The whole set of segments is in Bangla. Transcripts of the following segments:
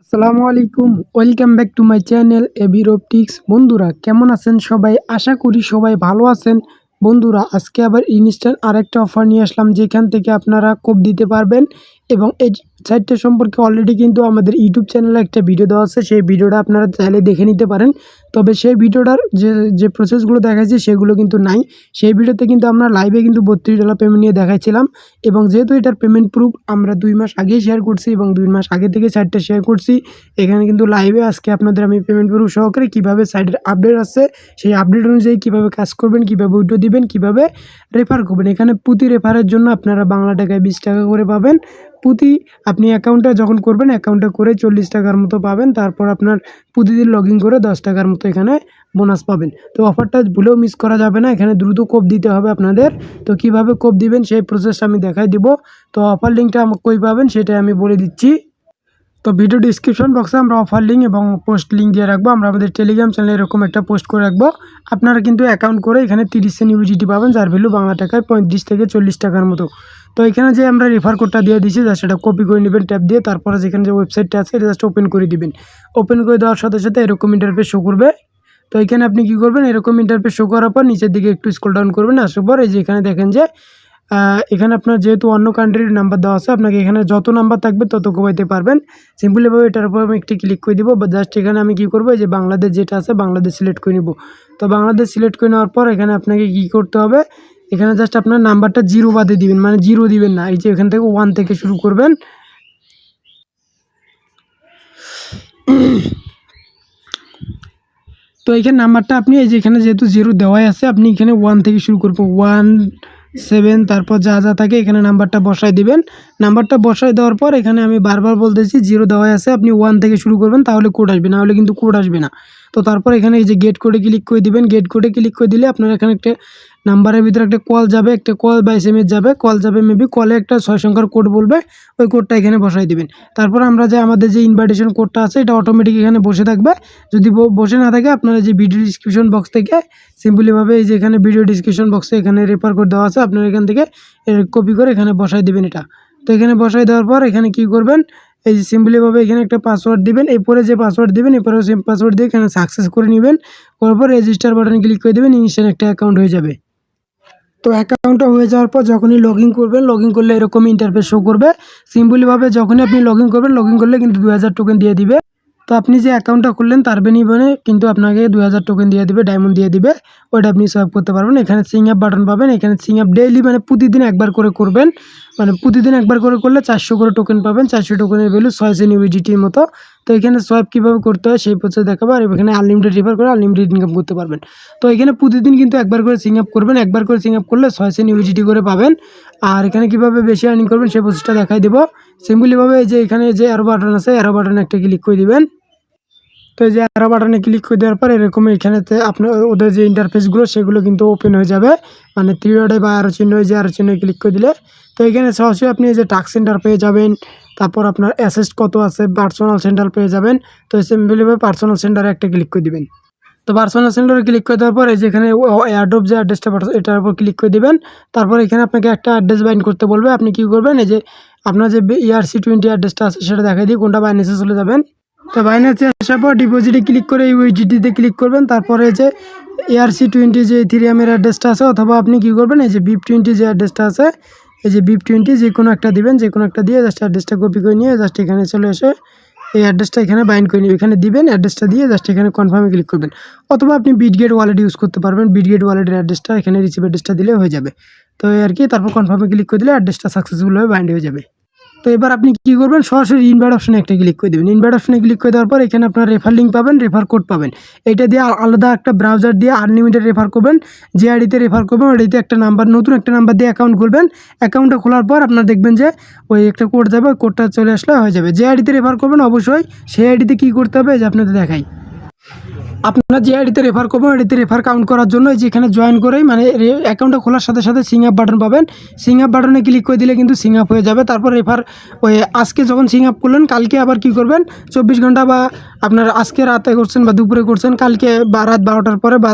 আসসালামু আলাইকুম, welcome back to my channel AB রপটিক্স। বন্ধুরা কেমন আছেন সবাই? আশা করি সবাই ভালো আছেন। বন্ধুরা আজকে আবার ইনস্ট্যান্ট আরেকটা অফার নিয়ে আসলাম, যেখান থেকে আপনারা কোপ দিতে পারবেন। এবং এই সাইটটা সম্পর্কে অলরেডি কিন্তু আমাদের ইউটিউব চ্যানেলে একটা ভিডিও দেওয়া আছে, সেই ভিডিওটা আপনারা চাইলে দেখে নিতে পারেন। তবে সেই ভিডিওটার যে প্রসেসগুলো দেখাচ্ছি সেগুলো কিন্তু নাই। সেই ভিডিওতে কিন্তু আমরা লাইভে কিন্তু $32 পেমেন্ট নিয়ে দেখাচ্ছিলাম। এবং যেহেতু এটার পেমেন্ট প্রুফ আমরা 2 মাস আগেই শেয়ার করছি এবং 2 মাস আগে থেকে সাইটটা শেয়ার করছি, এখানে কিন্তু লাইভে আজকে আপনাদের আমি পেমেন্ট প্রুফ সহকারে কীভাবে সাইটের আপডেট আছে সেই আপডেট অনুযায়ী কীভাবে কাজ করবেন, কীভাবে উইথড্র দিবেন, কীভাবে রেফার করবেন। এখানে প্রতি রেফারের জন্য আপনারা বাংলা টাকায় 20 টাকা করে পাবেন। প্রতি আপনি অ্যাকাউন্টটা যখন করবেন, অ্যাকাউন্টটা করে 40 টাকার মতো পাবেন। তারপর আপনার প্রতিদিন লগ ইন করে 10 টাকার মতো এখানে বোনাস পাবেন। তো অফারটা ভুলেও মিস করা যাবে না, এখানে দ্রুত কোপ দিতে হবে আপনাদের। তো কিভাবে কোপ দিবেন সেই প্রসেসটা আমি দেখাই দিব। তো অফার লিঙ্কটা কই পাবেন সেটাই আমি বলে দিচ্ছি। তো ভিডিও ডিসক্রিপশন বক্সে আমরা অফার লিঙ্ক এবং পোস্ট লিঙ্ক দিয়ে রাখবো। আমরা আমাদের টেলিগ্রাম চ্যানেলে এরকম একটা পোস্ট করে রাখবো। আপনারা কিন্তু অ্যাকাউন্ট করে এখানে 30 সেন্ট ইউজিটি পাবেন, যার ভ্যালু বাংলা টাকায় 35 থেকে 40 টাকার মতো। তো এখানে যে আমরা রেফার কোডটা দিয়ে দিচ্ছি, যা সেটা কপি করে নেবেন ট্যাপ দিয়ে। তারপরে যেখানে যে ওয়েবসাইটটা আছে এটা জাস্ট ওপেন করে দিবেন। ওপেন করে দেওয়ার সাথে সাথে এরকম ইন্টারফেস শো করবে। তো এখানে আপনি কী করবেন, এরকম ইন্টারফেস শো করার পর নিচের দিকে একটু স্ক্রল ডাউন করবেন। আসার পর এই যে এখানে দেখেন যে এখানে আপনার যেহেতু অন্য কান্ট্রির নাম্বার দেওয়া আছে, আপনাকে এখানে যত নাম্বার থাকবে তত কোপাইতে পারবেন। সিম্পলিভাবে এটার উপর আমি একটি ক্লিক করে দিব। বা জাস্ট এখানে আমি কী করবো, এই যে বাংলাদেশ যেটা আছে বাংলাদেশ সিলেক্ট করে নিব। তো বাংলাদেশ সিলেক্ট করে নেওয়ার পর এখানে আপনাকে কী করতে হবে, এখানে জাস্ট আপনার নাম্বারটা 0 বাদে দিবেন, মানে 0 দিবেন না। এই যে এখান থেকে 1 থেকে শুরু করবেন। তো এখানে নাম্বারটা আপনি এই যে এখানে যেহেতু 0 দেওয়াই আছে, আপনি এখানে 1 থেকে শুরু করবো, 1 7 তারপর যা যা থাকে এখানে নাম্বারটা বসায় দিবেন। নাম্বারটা বসায় দেওয়ার পর এখানে আমি বারবার বলতেছি 0 দেওয়াই আছে, আপনি 1 থেকে শুরু করবেন, তাহলে কোড আসবে, না হলে কিন্তু কোড আসবে না। তো তারপর এখানে এই যে গেট কোডে ক্লিক করে দিবেন। গেট কোডে ক্লিক করে দিলে আপনার এখানে একটা নাম্বারের ভিতরে একটা কল যাবে, একটা কল বা SMS যাবে। কল যাবে মেবি, কলে একটা 6 সংখ্যার কোড বলবে, ওই কোডটা এখানে বসাই দিবেন। তারপর আমরা যে আমাদের যে ইনভাইটেশন কোডটা আছে এটা অটোমেটিক এখানে বসে থাকবে। যদি বসে না থাকে, আপনারা যে ভিডিও ডিসক্রিপশন বক্স থেকে সিম্পলিভাবে এই যে এখানে ভিডিও ডিসক্রিপশন বক্সে এখানে রেফার কোড দেওয়া আছে, আপনারা এখান থেকে কপি করে এখানে বসাই দিবেন এটা। তো এখানে বসাই দেওয়ার পর এখানে কি করবেন, এই যে সিম্পলিভাবে এখানে একটা পাসওয়ার্ড দিবেন। এরপরে যে পাসওয়ার্ড দিবেন এরপরে সেম পাসওয়ার্ড দিয়ে এখানে সাকসেস করে নেবেন। করার পর রেজিস্টার বাটনে ক্লিক করে দেবেন, ইনস্ট্যান্ট একটা অ্যাকাউন্ট হয়ে যাবে। তো অ্যাকাউন্টটা হয়ে যাওয়ার পর যখনই লগ ইন করবেন, লগ ইন করলে এরকম ইন্টারফেস শো করবে। সিম্পলিভাবে যখনই আপনি লগ ইন করবেন, লগ ইন করলে কিন্তু 2000 টোকেন দিয়ে দিবে। তো আপনি যে অ্যাকাউন্টটা খুললেন তার বিনিময়ে কিন্তু আপনাকে 2000 টোকেন দিয়ে দিবে, ডায়মন্ড দিয়ে দিবে। ওইটা আপনি সোয়াইপ করতে পারবেন। এখানে সিং আপ বাটন পাবেন। এখানে সিং আপ ডেইলি মানে প্রতিদিন একবার করে করবেন, মানে প্রতিদিন একবার করে করলে 400 করে টোকেন পাবেন। 400 টোকেনের ভ্যালু 6 সেন্ট ইউজিটির মতো। তো এখানে সোয়াইপ কীভাবে করতে হয় সেই প্রসেস দেখাবো। আর এখানে আনলিমিটেড রেফার করে আনলিমিটেড ইনকাম করতে পারবেন। তো এখানে প্রতিদিন কিন্তু একবার করে সিং আপ করবেন। একবার করে সিং আপ করলে 6 সেন্ট ইউজিটি করে পাবেন। আর এখানে কীভাবে বেশি আর্নিং করবেন সেই প্রসেসটা দেখাই দেবো। সিম্পলিভাবে এই যে এখানে যে অ্যারো বাটন আছে, অ্যারো বাটনে একটা ক্লিক করে দিবেন। তো এই যে অ্যারো বাটনে ক্লিক করে দেওয়ার পর এরকম এখানেতে আপনার ওদের যে ইন্টারফেসগুলো সেগুলো কিন্তু ওপেন হয়ে যাবে, মানে 3 ডটে বা আরও চিহ্ন, যে আরও চিহ্ন ক্লিক করে দিলে তো এখানে সরাসরি আপনি এই যে টাস্ক সেন্টার পেয়ে যাবেন। তারপর আপনার অ্যাসেস্ট কত আছে, পার্সোনাল সেন্টার পেয়ে যাবেন। তো সিম্পলিভাবে পার্সোনাল সেন্টারে একটা ক্লিক করে দিবেন। তো পার্সোনাল সেন্টারে ক্লিক করে দেওয়ার পর এই যে এখানে এয়ারড্রপ যে অ্যাড্রেসটা এটার উপর ক্লিক করে দিবেন। তারপর এখানে আপনাকে একটা অ্যাড্রেস বাইন্ড করতে বলবে। আপনি কী করবেন, এই যে আপনার যে ERC20 অ্যাড্রেসটা আছে সেটা দেখাই দিয়ে কোনটা বাইন্যান্সে চলে যাবেন। তো বাইন্যান্সে আসার পর ডিপোজিটে ক্লিক করে ইউএসডিটিতে ক্লিক করবেন। তারপরে যে ERC20 যে ইথেরিয়ামের অ্যাড্রেসটা আছে, অথবা আপনি কী করবেন, এই যে BIP20 যে অ্যাড্রেসটা আছে, এই যে BIP20 যে কোনো একটা দিবেন। যে কোনো একটা দিয়ে জাস্ট অ্যাড্রেসটা কপি করে নিয়ে জাস্ট এখানে চলে এসে এই অ্যাড্রেসটা এখানে বাইন্ড করে নিয়ে এখানে দিবেন। অ্যাড্রেসটা দিয়ে জাস্ট এখানে কনফার্মে ক্লিক করবেন। অথবা আপনি বিটগেট ওয়ালেট ইউজ করতে পারবেন। বিটগেট ওয়ালেটের অ্যাড্রেসটা এখানে রিসিভ অ্যাড্রেসটা দিলে হয়ে যাবে। তো আর কি, তারপর কনফার্মে ক্লিক করে দিলে অ্যাড্রেসটা সাকসেসফুলভাবে বাইন্ড হয়ে যাবে। তো এবার আপনি কী করবেন, সরাসরি ইনভাইট অপশনে একটা ক্লিক করে দেবেন। ইনভাইট অপশনে ক্লিক করে দেওয়ার পর এখানে আপনার রেফার লিঙ্ক পাবেন, রেফার কোড পাবেন। এটা দিয়ে আলাদা একটা ব্রাউজার দিয়ে আনলিমিটেড রেফার করবেন। যে আইডিতে রেফার করবেন ওইটিতে একটা নাম্বার, নতুন একটা নাম্বার দিয়ে অ্যাকাউন্ট খুলবেন। অ্যাকাউন্টটা খোলার পর আপনার দেখবেন যে ওই একটা কোড যাবে, ওই কোডটা চলে আসলে হয়ে যাবে। যে আইডিতে রেফার করবেন অবশ্যই সেই আইডিতে কী করতে হবে যে আপনাদের দেখাই। আপনারা যে আইডিতে রেফার করবেন আইডিতে রেফার কাউন্ট করার জন্য এই যে এখানে জয়েন করেই মানে অ্যাকাউন্টটা খোলার সাথে সাথে সিং আপ বাটন পাবেন। সিং আপ বাটনে ক্লিক করে দিলে কিন্তু সিং আপ হয়ে যাবে। তারপর রেফার ওই আজকে যখন সিং আপ করলেন, কালকে আবার কি করবেন, 24 ঘন্টা বা আপনার আজকে রাতে করছেন বা দুপুরে করছেন, কালকে বা রাত 12টার পরে বা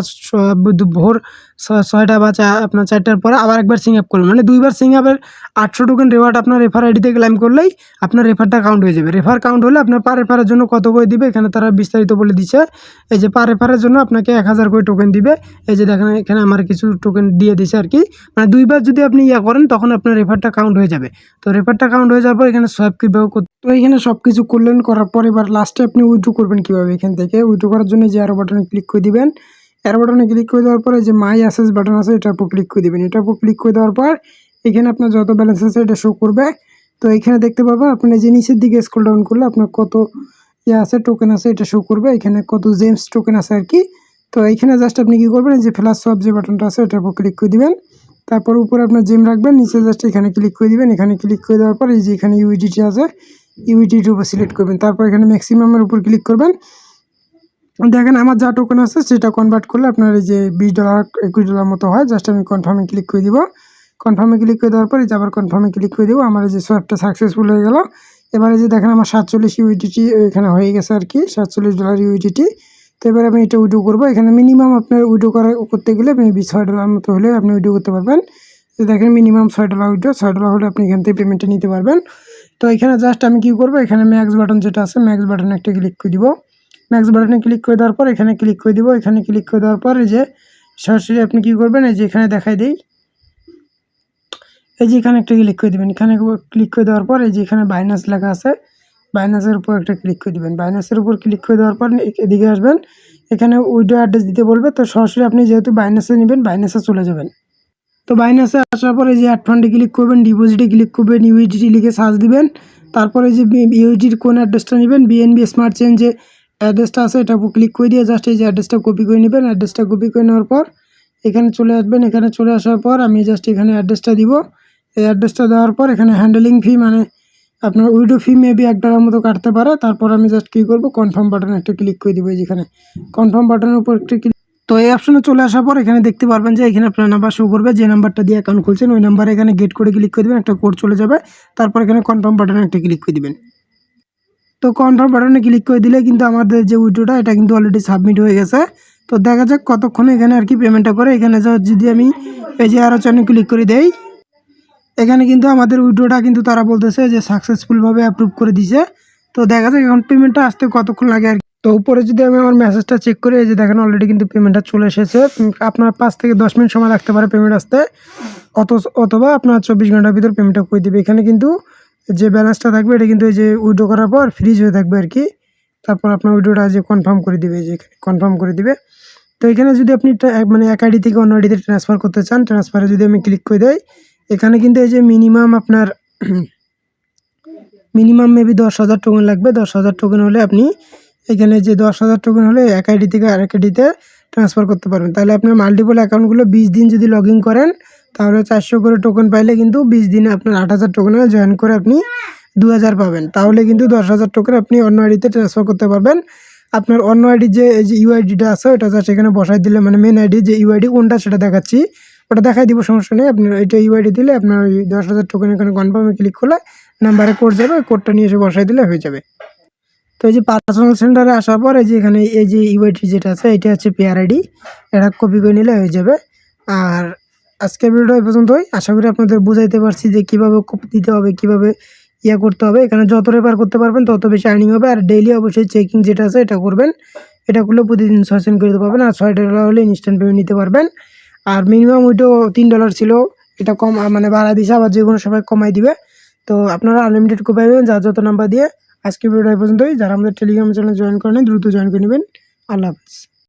ভোর ছয়টা বা আপনার 4টার পরে আবার একবার সিং আপ করবেন, মানে 2বার সিং আপের 800 টোকেন রেওয়ার্ড আপনার রেফার আইডিতে ক্লেম করলেই আপনার রেফারটা কাউন্ট হয়ে যাবে। রেফার কাউন্ট হলে আপনার পার রেফারের জন্য কত করে দিবে এখানে তারা বিস্তারিত বলে দিচ্ছে। এই যে পার রেফারের জন্য আপনাকে 1000 করে টোকেন দিবে। এই যে দেখেন এখানে আমার কিছু টোকেন দিয়ে দিছে আর কি, মানে 2বার যদি আপনি করেন তখন আপনার রেফারটা কাউন্ট হয়ে যাবে। তো রেফারটা কাউন্ট হয়ে যাওয়ার পর এখানে সোয়াইপ কীভাবে করতে, তো এখানে সব কিছু করলেন, করার পর এবার লাস্টে আপনি উইথড্র করবেন কীভাবে। এখান থেকে উইথড্র করার জন্য যে অ্যারো বাটনে ক্লিক করে দিবেন। অ্যারো বাটনে ক্লিক করে দেওয়ার পরে যে মাই অ্যাসেস বাটন আছে এটার উপর ক্লিক করে দেবেন। এটার উপর ক্লিক করে দেওয়ার পর এখানে আপনার যত ব্যালেন্স আছে এটা শো করবে। তো এখানে দেখতে পাবেন আপনি যে নিচের দিকে স্ক্রল ডাউন করলে আপনার কত আছে টোকেন আছে এটা শো করবে, এখানে কত জেমস টোকেন আছে আর কি। তো এইখানে জাস্ট আপনি কী করবেন, যে ফ্ল্যাশ সোয়াপ যে বাটনটা আছে এটার উপর ক্লিক করে দিবেন। তারপর উপরে আপনার জেম রাখবেন, নিচে জাস্ট এখানে ক্লিক করে দিবেন। এখানে ক্লিক করে দেওয়ার পর এই যে এখানে ইউইডিটি আছে, ইউইডিটির উপর সিলেক্ট করবেন। তারপর এখানে ম্যাক্সিমামের উপর ক্লিক করবেন। দেখেন আমার যা টোকেন আছে সেটা কনভার্ট করলে আপনার এই যে $20 $21 মতো হয়। জাস্ট আমি কনফার্মে ক্লিক করে দিব। কনফার্মে ক্লিক করে দেওয়ার পর এই যে আবার কনফার্মে ক্লিক করে দেবো। আমার এই যে সোয়াপটা সাকসেসফুল হয়ে গেল। এবারে যে দেখেন আমার 47 ইউইডিটি এখানে হয়ে গেছে আর কি, $47 ইউইডিটি। তো এবার আমি এটা উইড্রো করবো। এখানে মিনিমাম আপনার উইড্রো করতে গেলে মেবি $6 মতো হলে আপনি উইড্রো করতে পারবেন। তো দেখেন মিনিমাম $6 উইড্রো, $6 হলে আপনি এখান থেকে পেমেন্টটা নিতে পারবেন। তো এখানে জাস্ট আমি কী করবো, এখানে ম্যাক্স বাটন যেটা আছে ম্যাক্স বাটনে একটা ক্লিক করে দিব। ম্যাক্স বাটনে ক্লিক করে দেওয়ার পর এখানে ক্লিক করে দিব। এখানে ক্লিক করে দেওয়ার পর এই যে সরাসরি আপনি কী করবেন, এই যে এখানে দেখাই দিই, এই যে এখানে একটা ক্লিক করে দেবেন। এখানে ক্লিক করে দেওয়ার পর এই যে এখানে বাইনান্স লেখা আছে, বাইনান্সের উপর একটা ক্লিক করে দেবেন। বাইনান্সের উপর ক্লিক করে দেওয়ার পর এদিকে আসবেন, এখানে উইড্রো অ্যাড্রেস দিতে বলবে। তো সরাসরি আপনি যেহেতু বাইনান্সে নেবেন বাইনান্সে চলে যাবেন। তো বাইনান্সে আসার পরে যে অ্যাড ফান্ডে ক্লিক করবেন, ডিপোজিটে ক্লিক করবেন, ইউইডিটি লিখে সার্চ দিবেন। তারপরে যে ইউইডিটির কোন অ্যাড্রেসটা নেবেন, বিএনবি স্মার্ট চেন যে অ্যাড্রেসটা আছে এটার উপর ক্লিক করে দিয়ে জাস্ট এই যে অ্যাড্রেসটা কপি করে নেবেন। অ্যাড্রেসটা কপি করে নেওয়ার পর এখানে চলে আসবেন। এখানে চলে আসার পর আমি জাস্ট এখানে অ্যাড্রেসটা দিব। এই অ্যাড্রেসটা দেওয়ার পর এখানে হ্যান্ডেলিং ফি মানে আপনার উইড্রো ফি মেবি $1 মতো কাটতে পারে। তারপর আমি জাস্ট কী করবো, কনফার্ম বাটনে একটা ক্লিক করে দিব। যেখানে কনফার্ম বাটনের উপর একটা ক্লিক, তো এই অপশনে চলে আসার পর এখানে দেখতে পারবেন যে এখানে আপনার নাম্বার শো করবে, যে নাম্বারটা দিয়ে অ্যাকাউন্ট খুলছেন ওই নাম্বারে এখানে গেট করে ক্লিক করে দেবেন, একটা কোড চলে যাবে। তারপর এখানে কনফার্ম বাটনে একটা ক্লিক করে দিবেন। তো কনফার্ম বাটনে ক্লিক করে দিলে কিন্তু আমাদের যে উইড্রোটা এটা কিন্তু অলরেডি সাবমিট হয়ে গেছে। তো দেখা যাক কতক্ষণে এখানে আর কি পেমেন্টটা করে। এখানে যদি আমি এই যে আরও চানে ক্লিক করে দেই, এখানে কিন্তু আমাদের উইড্রোটা কিন্তু তারা বলতেছে যে সাকসেসফুলভাবে অ্যাপ্রুভ করে দিছে। তো দেখা যাক এখন পেমেন্টটা আসতে কতক্ষণ লাগে আর কি। তো উপরে যদি আমি আমার মেসেজটা চেক করি, এই যে দেখেন অলরেডি কিন্তু পেমেন্টটা চলে এসেছে। আপনার 5 থেকে 10 মিনিট সময় লাগতে পারে পেমেন্ট আসতে, অথবা আপনার 24 ঘন্টার ভিতর পেমেন্টটা করে দেবে। এখানে কিন্তু যে ব্যালেন্সটা থাকবে এটা কিন্তু এই যে উইড্রো করার পর ফ্রিজ হয়ে থাকবে আর কি। তারপর আপনার উইড্রোটা যে কনফার্ম করে দিবে, যে কনফার্ম করে দিবে। তো এখানে যদি আপনি মানে এক আইডি থেকে অন্য আইডিতে ট্রান্সফার করতে চান, ট্রান্সফারে যদি আমি ক্লিক করে দেই, এখানে কিন্তু এই যে মিনিমাম আপনার মিনিমাম মেবি 10,000 টোকেন লাগবে। 10,000 টোকেন হলে আপনি এখানে যে 10,000 টোকেন হলে এক আইডি থেকে আরেক আইডিতে ট্রান্সফার করতে পারবেন। তাহলে আপনার মাল্টিপল অ্যাকাউন্টগুলো 20 দিন যদি লগ ইন করেন তাহলে 400 করে টোকেন পাইলে কিন্তু 20 দিনে আপনার 8,000 টোকেনে জয়েন করে আপনি 2,000 পাবেন। তাহলে কিন্তু 10,000 টোকেন আপনি অন্য আইডিতে ট্রান্সফার করতে পারবেন। আপনার অন্য আইডির যে এই যে ইউআইডিটা আছে ওটা জাস্ট এখানে বসাই দিলে, মানে মেন আইডি যে ইউআইডি কোনটা সেটা দেখাচ্ছি, ওটা দেখাই দিব, সমস্যা নেই। আপনার এটা ইউআইডি দিলে আপনার ওই 10,000 টোকেন এখানে কনফার্মে ক্লিক করলে নাম্বারে কোড যাবে, ওই কোডটা নিয়ে এসে বসাই দিলে হয়ে যাবে। তো এই যে পার্সোনাল সেন্টারে আসার পর এই যে এখানে এই যে ইউআইডি যেটা আছে এটা হচ্ছে পেয়ার আইডি, এটা কপি করে নিলে হয়ে যাবে। আর আজকের ভিডিওটা এই পর্যন্তই। আশা করি আপনাদের বুঝাইতে পারছি যে কীভাবে কপি দিতে হবে, কীভাবে করতে হবে। এখানে যত রেফার করতে পারবেন তত বেশি আর্নিং হবে। আর ডেইলি অবশ্যই চেকিং যেটা আছে এটা করবেন, এটা করলে প্রতিদিন 6 সেন্ট করে দিতে পারবেন। আর $6 হলে ইনস্ট্যান্ট পেমেন্ট নিতে পারবেন। আর মিনিমাম ওইটাও $3 ছিল, এটা কম মানে বাড়ায় দিছে, আবার যে কোনো সময় কমাই দিবে। তো আপনারা আনলিমিটেড কপি পাবেন যার যত নাম্বার দিয়ে। আজকে ভিডিও এই পর্যন্তই। যারা আমাদের টেলিগ্রাম চ্যানেল জয়েন করেন দ্রুত জয়েন করে নেবেন। আল্লাহ হাফিজ।